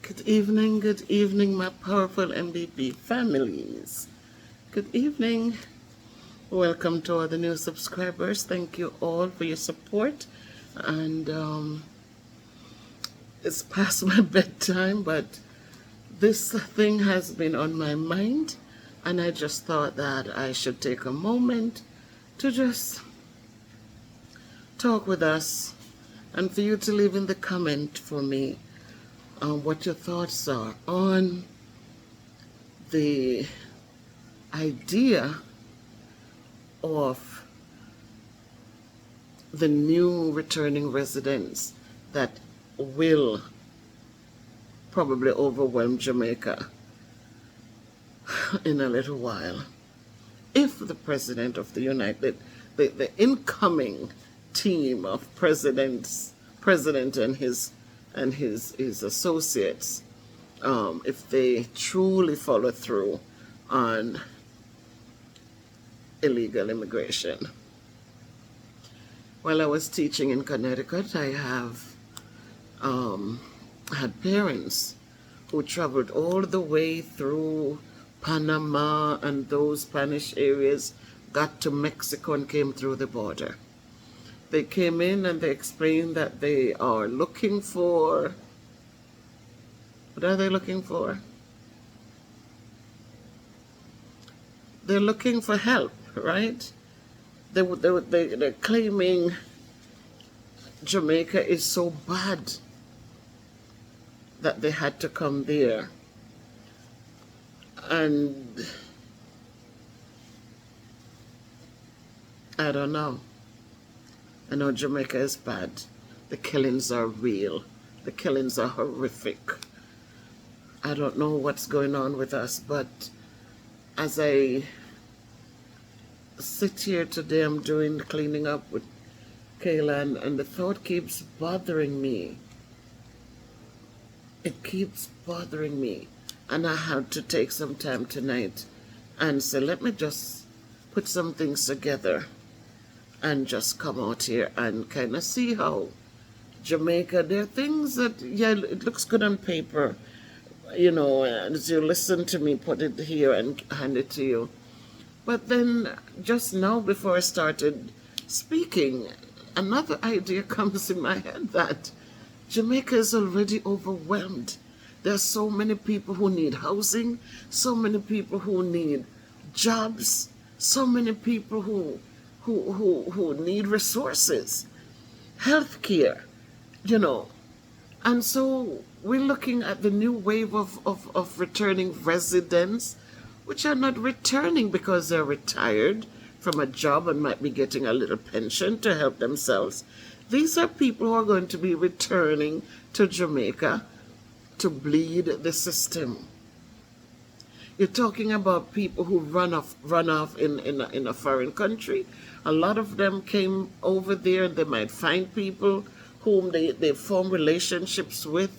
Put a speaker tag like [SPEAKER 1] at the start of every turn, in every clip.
[SPEAKER 1] Good evening, my powerful MBB families. Good evening. Welcome to all the new subscribers. Thank you all for your support. And it's past my bedtime, but this thing has been on my mind, and I just thought that I should take a moment to just talk with us and for you to leave in the comment for me what your thoughts are on the idea of the new returning residents that will probably overwhelm Jamaica in a little while. If the president of the the incoming team of president and his associates, if they truly follow through on illegal immigration. While I was teaching in Connecticut, I have had parents who traveled all the way through Panama and those Spanish areas, got to Mexico and came through the border. They came in and they explained that they are looking for, what are they looking for? They're looking for help, right? They're claiming Jamaica is so bad that they had to come there. And I don't know. I know Jamaica is bad. The killings are real. The killings are horrific. I don't know what's going on with us, but as I sit here today, I'm doing cleaning up with Kayla, and the thought keeps bothering me. It keeps bothering me. And I had to take some time tonight and say, let me just put some things together and just come out here and kind of see how Jamaica, there are things that, yeah, it looks good on paper, you know, as you listen to me put it here and hand it to you. But then just now before I started speaking, another idea comes in my head that Jamaica is already overwhelmed. There are so many people who need housing, so many people who need jobs, so many people who need resources, healthcare, you know. And so we're looking at the new wave of returning residents, which are not returning because they're retired from a job and might be getting a little pension to help themselves. These are people who are going to be returning to Jamaica to bleed the system. You're talking about people who run off in a foreign country. A lot of them came over there and they might find people whom they form relationships with,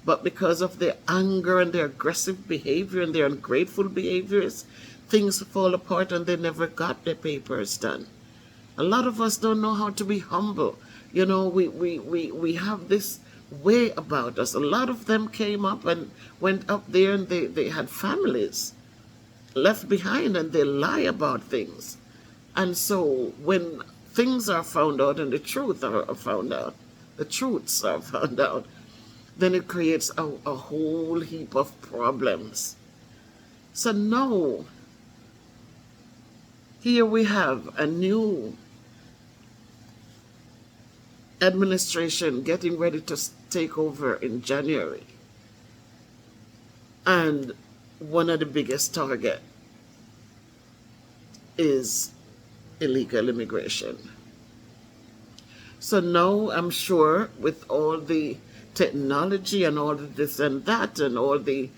[SPEAKER 1] but because of their anger and their aggressive behavior and their ungrateful behaviors, things fall apart and they never got their papers done. A lot of us don't know how to be humble. You know, we have this way about us. A lot of them came up and went up there and they had families left behind and they lie about things. And so when things are found out and the truths are found out, then it creates a whole heap of problems. So now, here we have a new administration getting ready to take over in January. And one of the biggest targets is illegal immigration. So now I'm sure with all the technology and all of this and that and all the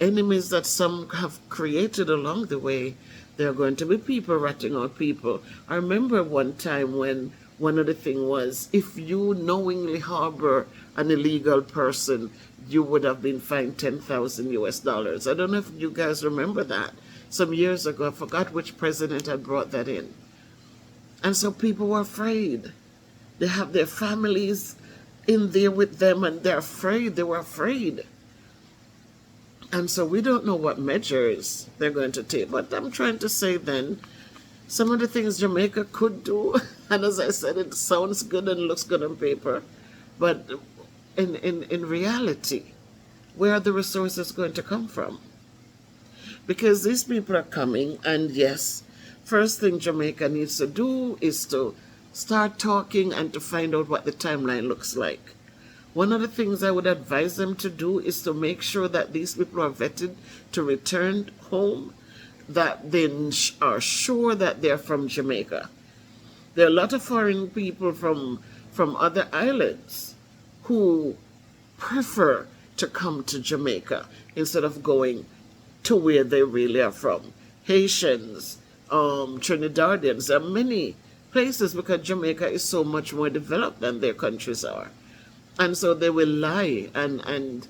[SPEAKER 1] enemies that some have created along the way, there are going to be people ratting out people. I remember one time when one of the things was, if you knowingly harbor an illegal person, you would have been fined $10,000 US. I don't know if you guys remember that. Some years ago, I forgot which president had brought that in. And so people were afraid. They have their families in there with them and they're afraid. They were afraid. And so we don't know what measures they're going to take. But I'm trying to say then, some of the things Jamaica could do, and as I said, it sounds good and looks good on paper, but in reality, where are the resources going to come from? Because these people are coming, and yes, first thing Jamaica needs to do is to start talking and to find out what the timeline looks like. One of the things I would advise them to do is to make sure that these people are vetted to return home, that they are sure that they're from Jamaica. There are a lot of foreign people from other islands who prefer to come to Jamaica instead of going to where they really are from. Haitians, Trinidadians, there are many places because Jamaica is so much more developed than their countries are. And so they will lie and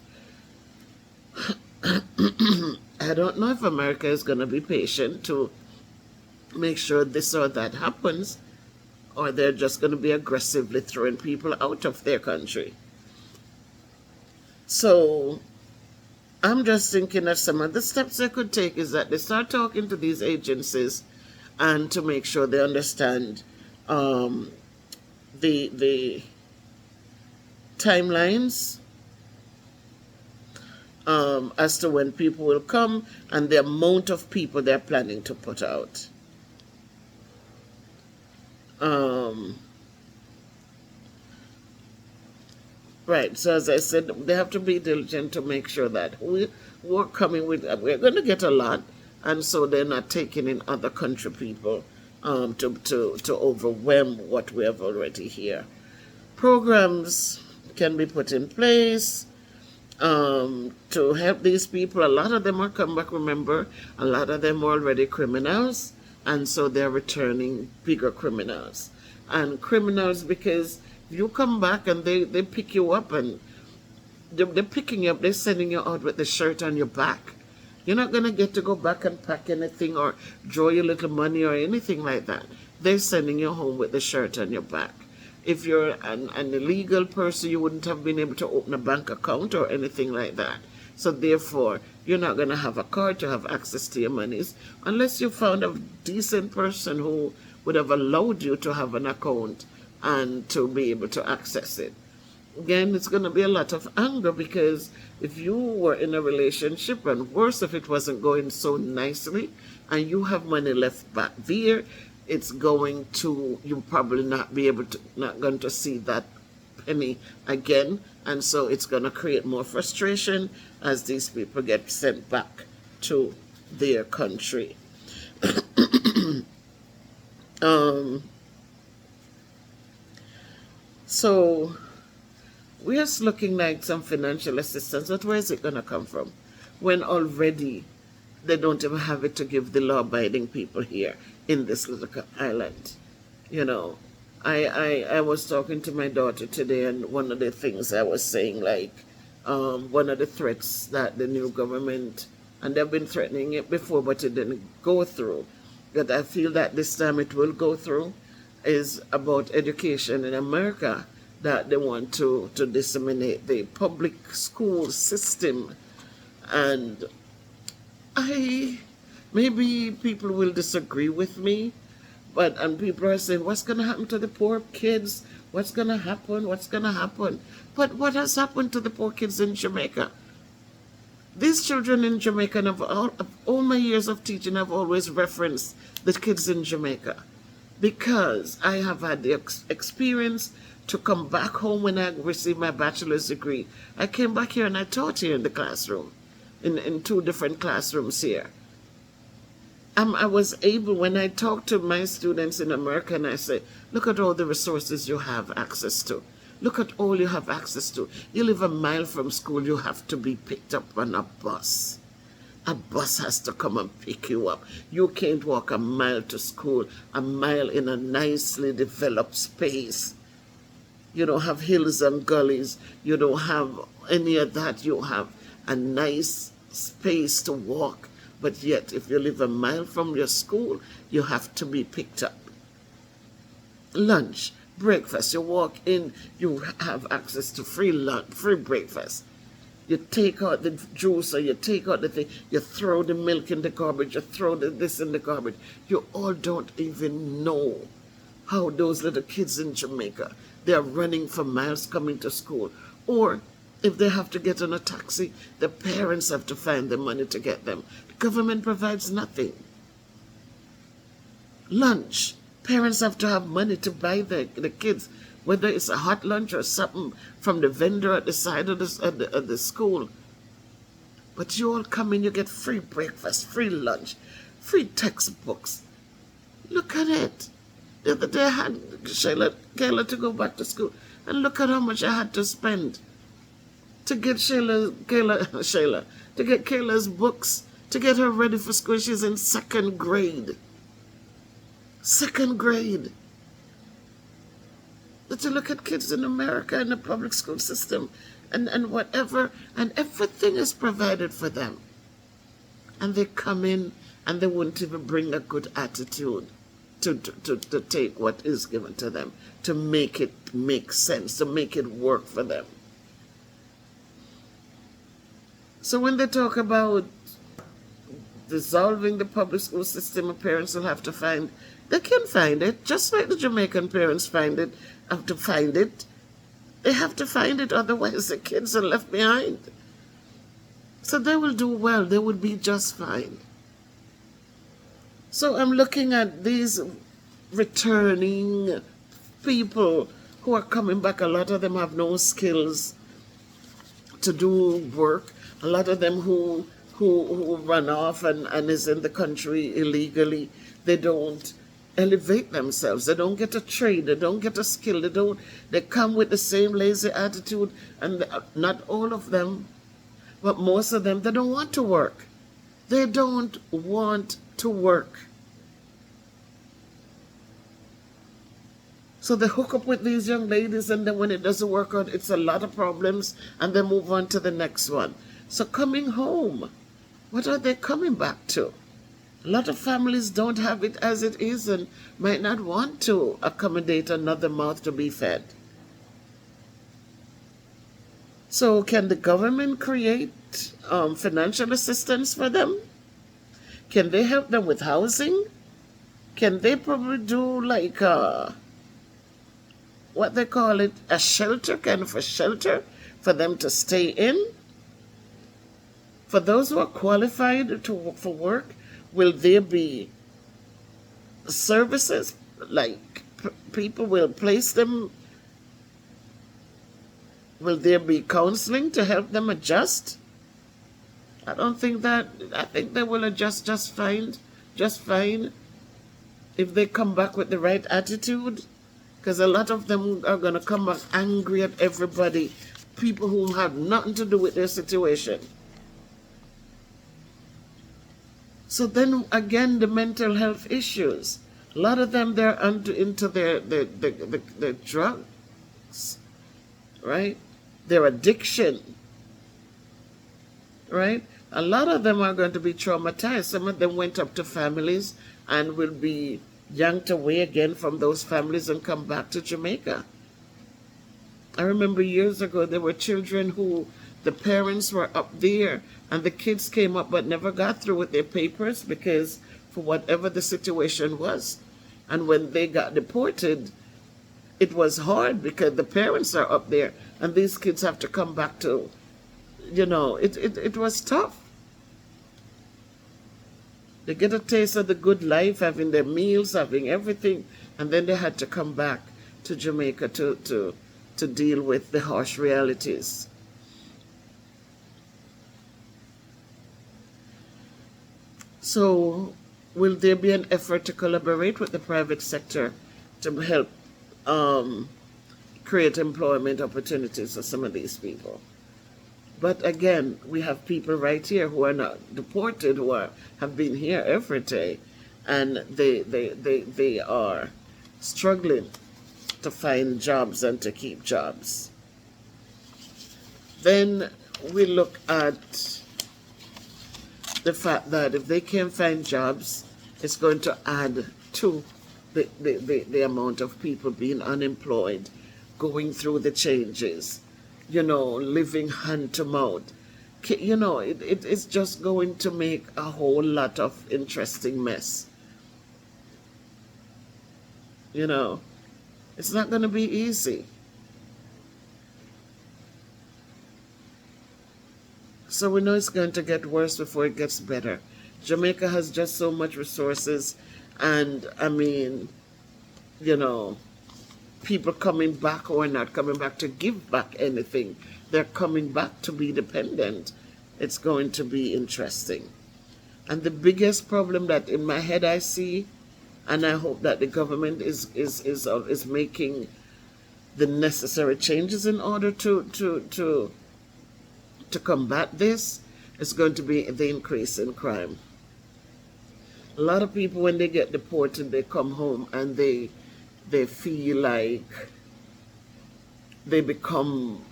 [SPEAKER 1] I don't know if America is going to be patient to make sure this or that happens, or they're just going to be aggressively throwing people out of their country. So I'm just thinking that some of the steps they could take is that they start talking to these agencies and to make sure they understand the timelines as to when people will come and the amount of people they're planning to put out. Right, so as I said, they have to be diligent to make sure that we're coming with, we're going to get a lot, and so they're not taking in other country people to overwhelm what we have already here. Programs can be put in place to help these people. A lot of them are come back, remember, a lot of them are already criminals, and so they're returning bigger criminals. And criminals, because you come back and they pick you up and they're picking you up, they're sending you out with the shirt on your back. You're not going to get to go back and pack anything or draw your little money or anything like that. They're sending you home with the shirt on your back. If you're an illegal person, you wouldn't have been able to open a bank account or anything like that. So therefore, you're not going to have a card to have access to your monies unless you found a decent person who would have allowed you to have an account and to be able to access it. Again, it's going to be a lot of anger because if you were in a relationship, and worse if it wasn't going so nicely, and you have money left back there, it's going to, you'll probably not going to see that penny again, and so it's going to create more frustration as these people get sent back to their country. So we're just looking like some financial assistance, but where is it going to come from when already they don't even have it to give the law-abiding people here in this little island? You know, I was talking to my daughter today, and one of the things I was saying, like, one of the threats that the new government, and they've been threatening it before, but it didn't go through, that I feel that this time it will go through, is about education in America, that they want to disseminate the public school system. And maybe people will disagree with me, and people are saying, what's going to happen to the poor kids? What's going to happen? What's going to happen? But what has happened to the poor kids in Jamaica? These children in Jamaica, and of all my years of teaching, I've always referenced the kids in Jamaica, because I have had the experience to come back home when I received my bachelor's degree. I came back here and I taught here in the classroom, in 2 different classrooms here. I was able, when I talk to my students in America, and I say, look at all the resources you have access to. Look at all you have access to. You live a mile from school, you have to be picked up on a bus. A bus has to come and pick you up. You can't walk a mile to school, a mile in a nicely developed space. You don't have hills and gullies. You don't have any of that. You have a nice space to walk. But yet, if you live a mile from your school, you have to be picked up. Lunch, breakfast, you walk in, you have access to free lunch, free breakfast. You take out the juice or you take out the thing, you throw the milk in the garbage, you throw this in the garbage. You all don't even know how those little kids in Jamaica, they're running for miles coming to school. Or if they have to get on a taxi, the parents have to find the money to get them. The government provides nothing. Lunch, parents have to have money to buy the kids, whether it's a hot lunch or something from the vendor at the side of the school. But you all come in, you get free breakfast, free lunch, free textbooks. Look at it. The other day I had Kayla to go back to school, and look at how much I had to spend to get to get Kayla's books, to get her ready for school. She's in second grade. Second grade. But to look at kids in America in the public school system and whatever, and everything is provided for them. And they come in and they wouldn't even bring a good attitude to take what is given to them, to make it make sense, to make it work for them. So when they talk about dissolving the public school system, parents will have to find, they can find it, just like the Jamaican parents have to find it. They have to find it, otherwise the kids are left behind. So they will do well, they will be just fine. So I'm looking at these returning people who are coming back. A lot of them have no skills to do work. A lot of them who run off and is in the country illegally, they don't elevate themselves. They don't get a trade. They don't get a skill. They come with the same lazy attitude, and not all of them, but most of them, they don't want to work. They don't want to work. So they hook up with these young ladies, and then when it doesn't work out, it's a lot of problems, and they move on to the next one. So coming home, what are they coming back to? A lot of families don't have it as it is and might not want to accommodate another mouth to be fed. So can the government create financial assistance for them? Can they help them with housing? Can they probably do like what they call it, a shelter, kind of a shelter for them to stay in? For those who are qualified for work, will there be services, like people will place them? Will there be counseling to help them adjust? I think they will adjust just fine if they come back with the right attitude, because a lot of them are going to come back angry at everybody, people who have nothing to do with their situation. So then again, the mental health issues. A lot of them, they're into their drugs, right? Their addiction, right? A lot of them are going to be traumatized. Some of them went up to families and will be yanked away again from those families and come back to Jamaica. I remember years ago, there were children who the parents were up there and the kids came up but never got through with their papers because for whatever the situation was. And when they got deported, it was hard because the parents are up there and these kids have to come back to, it was tough. They get a taste of the good life, having their meals, having everything, and then they had to come back to Jamaica to deal with the harsh realities. So, will there be an effort to collaborate with the private sector to help create employment opportunities for some of these people? But again, we have people right here who are not deported, who have been here every day, and they are struggling to find jobs and to keep jobs. Then we look at the fact that if they can't find jobs, it's going to add to the amount of people being unemployed, going through the changes, living hand to mouth. You know, it's just going to make a whole lot of interesting mess. You know, it's not going to be easy. So we know it's going to get worse before it gets better. Jamaica has just so much resources, and I mean, you know, people coming back or not coming back to give back anything. They're coming back to be dependent. It's going to be interesting. And the biggest problem that in my head I see, and I hope that the government is making the necessary changes in order to combat this, is going to be the increase in crime. A lot of people, when they get deported, they come home and they feel like they become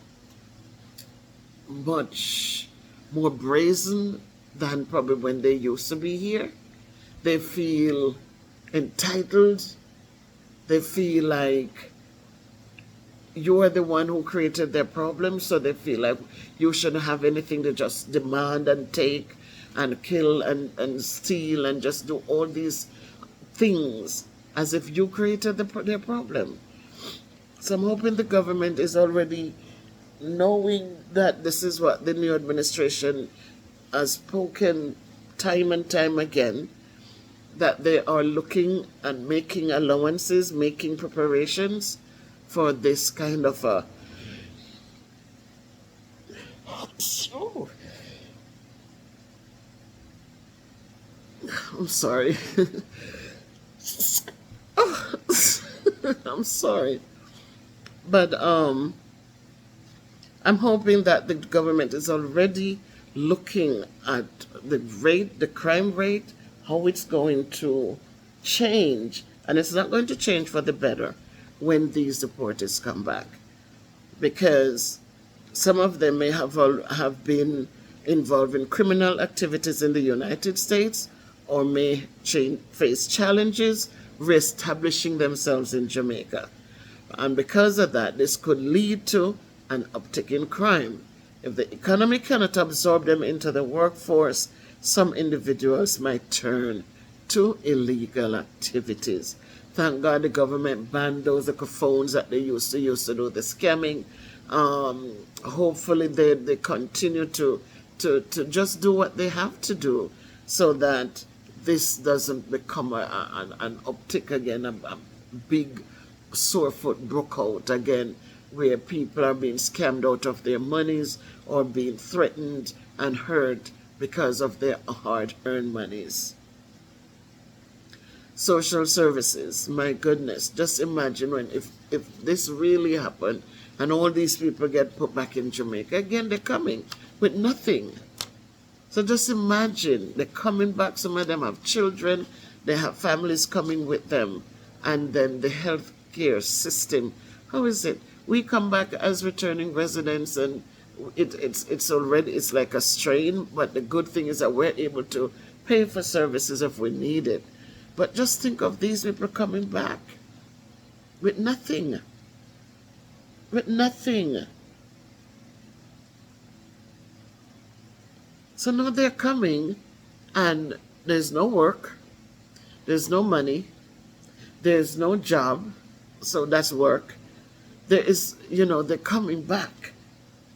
[SPEAKER 1] much more brazen than probably when they used to be here. They feel entitled. They feel like you're the one who created their problem, so they feel like you shouldn't have anything to just demand and take and kill and steal and just do all these things as if you created their problem. So I'm hoping the government is already knowing that this is what the new administration has spoken time and time again, that they are looking and making allowances, making preparations for this kind of a... Oh, I'm sorry. Oh, I'm sorry. But I'm hoping that the government is already looking at the crime rate, how it's going to change. And it's not going to change for the better when these deportees come back. Because some of them may have been involved in criminal activities in the United States, or may face challenges reestablishing themselves in Jamaica. And because of that, this could lead to an uptick in crime. If the economy cannot absorb them into the workforce, some individuals might turn to illegal activities. Thank God the government banned those little phones that they used to do the scamming. Hopefully they continue to just do what they have to do, so that this doesn't become an uptick again, a big sore foot broke out again, where people are being scammed out of their monies or being threatened and hurt because of their hard-earned monies. Social services, my goodness, just imagine if this really happened and all these people get put back in Jamaica, again they're coming with nothing. So just imagine, they're coming back, some of them have children, they have families coming with them, and then the healthcare system, how is it? We come back as returning residents, and it's like a strain, but the good thing is that we're able to pay for services if we need it. But just think of these people coming back with nothing. With nothing. So now they're coming, and there's no work, there's no money, there's no job, so that's work. There is, they're coming back,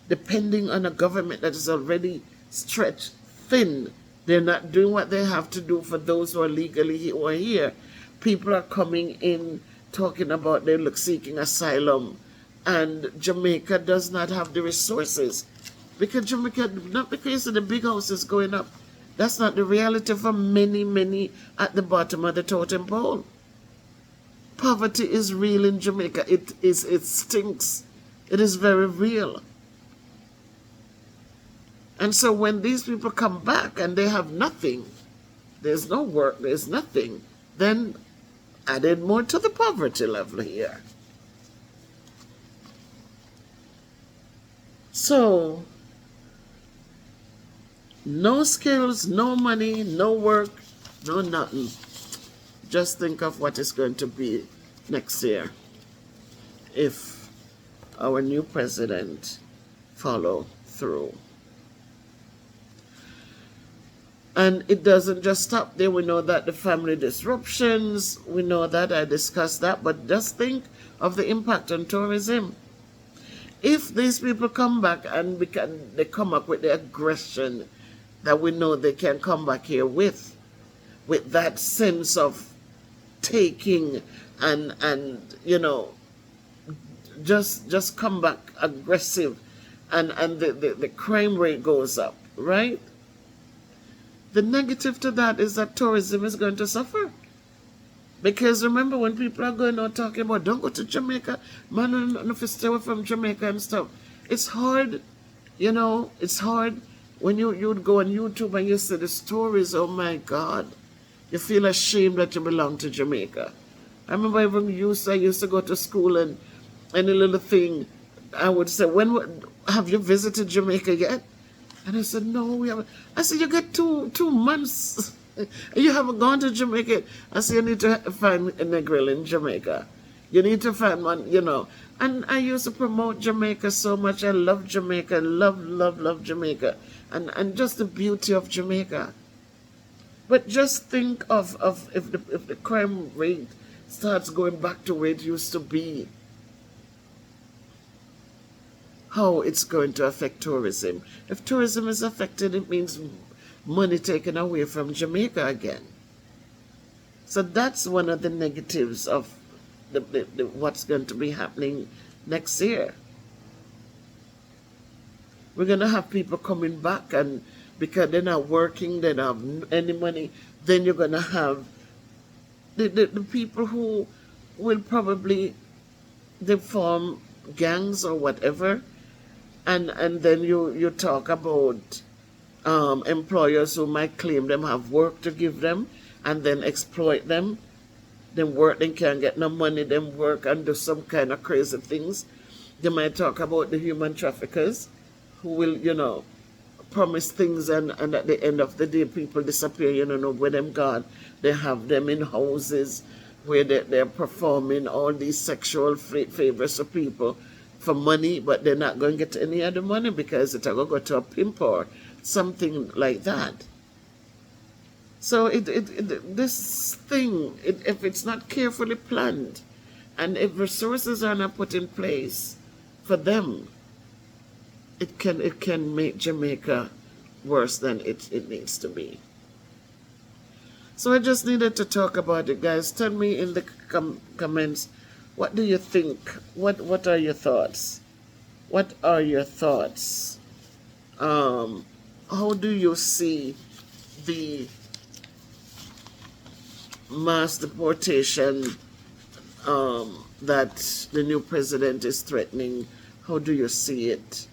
[SPEAKER 1] depending on a government that is already stretched thin. They're not doing what they have to do for those who are legally here. People are coming in talking about they're seeking asylum, and Jamaica does not have the resources. Because Jamaica, not because of the big houses going up, that's not the reality for many, many at the bottom of the totem pole. Poverty is real in Jamaica. It stinks. It is very real. And so when these people come back and they have nothing, there's no work, there's nothing, then added more to the poverty level here. So, no skills, no money, no work, no nothing. Just think of what it's going to be next year if our new president follow through. And it doesn't just stop there. We know that the family disruptions, we know that, I discussed that, but just think of the impact on tourism. If these people come back and they come up with the aggression that we know they can come back here with that sense of taking and just come back aggressive, and the crime rate goes up, right? The negative to that is that tourism is going to suffer. Because remember, when people are going out talking about don't go to Jamaica, man, if you stay away from Jamaica and stuff, it's hard, it's hard when you'd go on YouTube and you see the stories. Oh my God, you feel ashamed that you belong to Jamaica. I remember even I used to go to school, and any little thing, I would say, have you visited Jamaica yet? And I said, no, we haven't. I said, you get 2 months. You haven't gone to Jamaica. I said, you need to find a Negril in Jamaica. You need to find one, And I used to promote Jamaica so much. I love Jamaica. Love Jamaica. And just the beauty of Jamaica. But just think of if the crime rate starts going back to where it used to be, how it's going to affect tourism. If tourism is affected, it means money taken away from Jamaica again. So that's one of the negatives of what's going to be happening next year. We're going to have people coming back, and because they're not working, they don't have any money, then you're going to have the people who will probably, they form gangs or whatever, and then you talk about employers who might claim them have work to give them and then exploit them. Then work, they can't get no money, then work and do some kind of crazy things. They might talk about the human traffickers who will, promise things, and at the end of the day people disappear, you know where them gone. They have them in houses where they're performing all these sexual favors to people for money, but they're not going to get any other money because it's going to go to a pimp or something like that. So this thing, if it's not carefully planned, and if resources are not put in place for them, it can make Jamaica worse than it needs to be. So I just needed to talk about it, guys. Tell me in the comments, what do you think? What are your thoughts? What are your thoughts? How do you see the mass deportation that the new president is threatening? How do you see it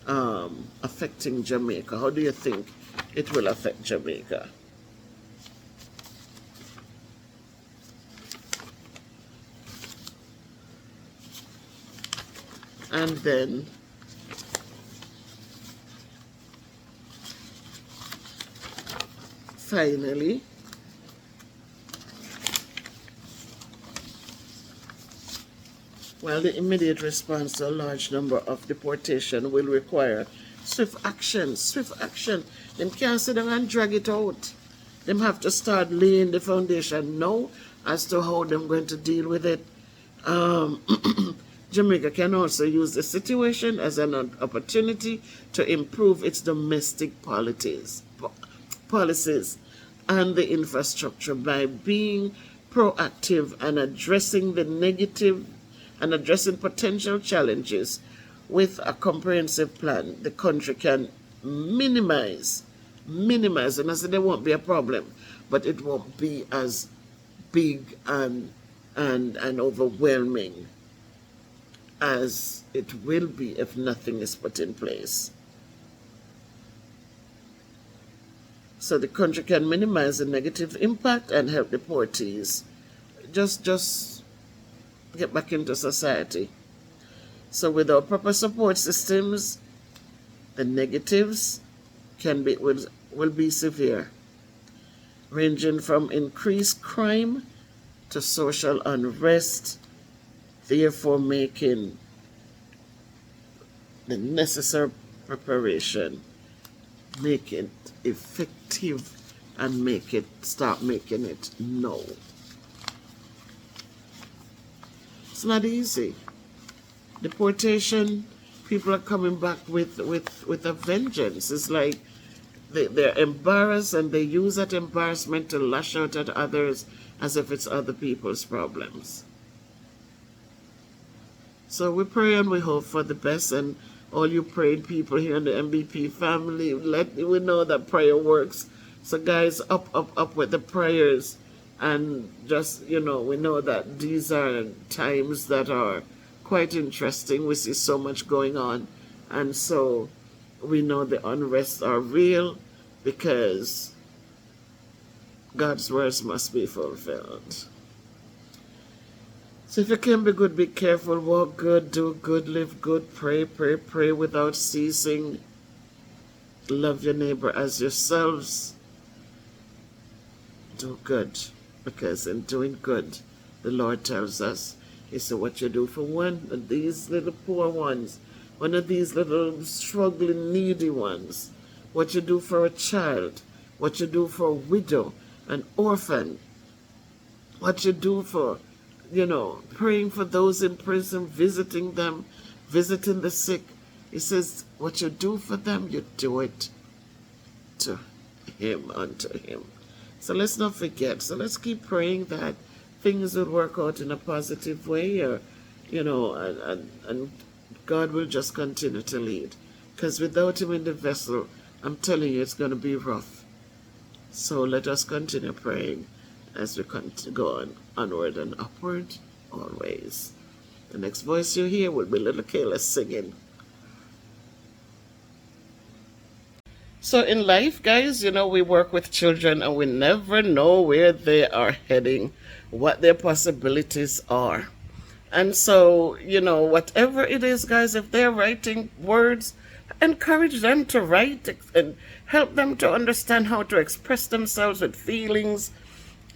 [SPEAKER 1] affecting Jamaica? How do you think it will affect Jamaica? And then finally, while the immediate response to a large number of deportation will require swift action. Them can't sit down and drag it out. Them have to start laying the foundation now as to how them going to deal with it. Jamaica can also use the situation as an opportunity to improve its domestic policies and the infrastructure by being proactive and addressing potential challenges. With a comprehensive plan, the country can minimize, and I said there won't be a problem, but it won't be as big and overwhelming as it will be if nothing is put in place. So the country can minimize the negative impact and help deportees just get back into society. So without proper support systems, the negatives will be severe, ranging from increased crime to social unrest, therefore making the necessary preparation, make it effective and start making it no. It's not easy. Deportation, people are coming back with a vengeance. It's like they're embarrassed, and they use that embarrassment to lash out at others as if it's other people's problems. So we pray and we hope for the best, and all you praying people here in the MVP family, we know that prayer works. So guys, up with the prayers, and just, we know that these are times that are quite interesting. We see so much going on, and so we know the unrest are real, because God's words must be fulfilled. So if you can be good, be careful, walk good, do good, live good, pray without ceasing. Love your neighbor as yourselves. Do good, because in doing good, the Lord tells us, He said, what you do for one of these little poor ones, one of these little struggling, needy ones, what you do for a child, what you do for a widow, an orphan, what you do for, praying for those in prison, visiting them, visiting the sick. He says, what you do for them, you do it to Him, unto Him. So let's not forget. So let's keep praying that things will work out in a positive way, or, and God will just continue to lead. Because without Him in the vessel, I'm telling you, it's going to be rough. So let us continue praying as we go on, onward and upward always. The next voice you hear will be little Kayla singing. So in life, guys, we work with children, and we never know where they are heading, what their possibilities are. And so, whatever it is, guys, if they're writing words, encourage them to write and help them to understand how to express themselves with feelings.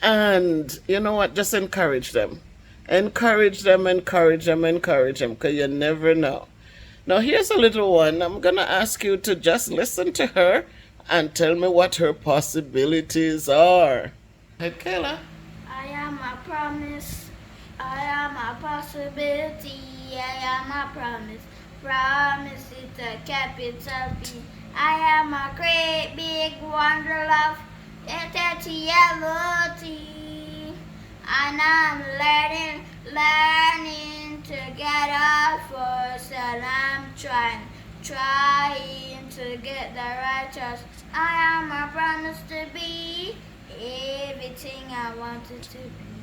[SPEAKER 1] And you know what? Just encourage them. Encourage them, because you never know. Now, here's a little one. I'm going to ask you to just listen to her and tell me what her possibilities are. Hey, Kayla.
[SPEAKER 2] I am a promise. I am a possibility. I am a promise. Promise is a capital P. I am a great big wonder love. It's a T-L-O-T. And I'm learning to get up first, and I'm trying to get the right choice. I am a promise to be everything I wanted to be.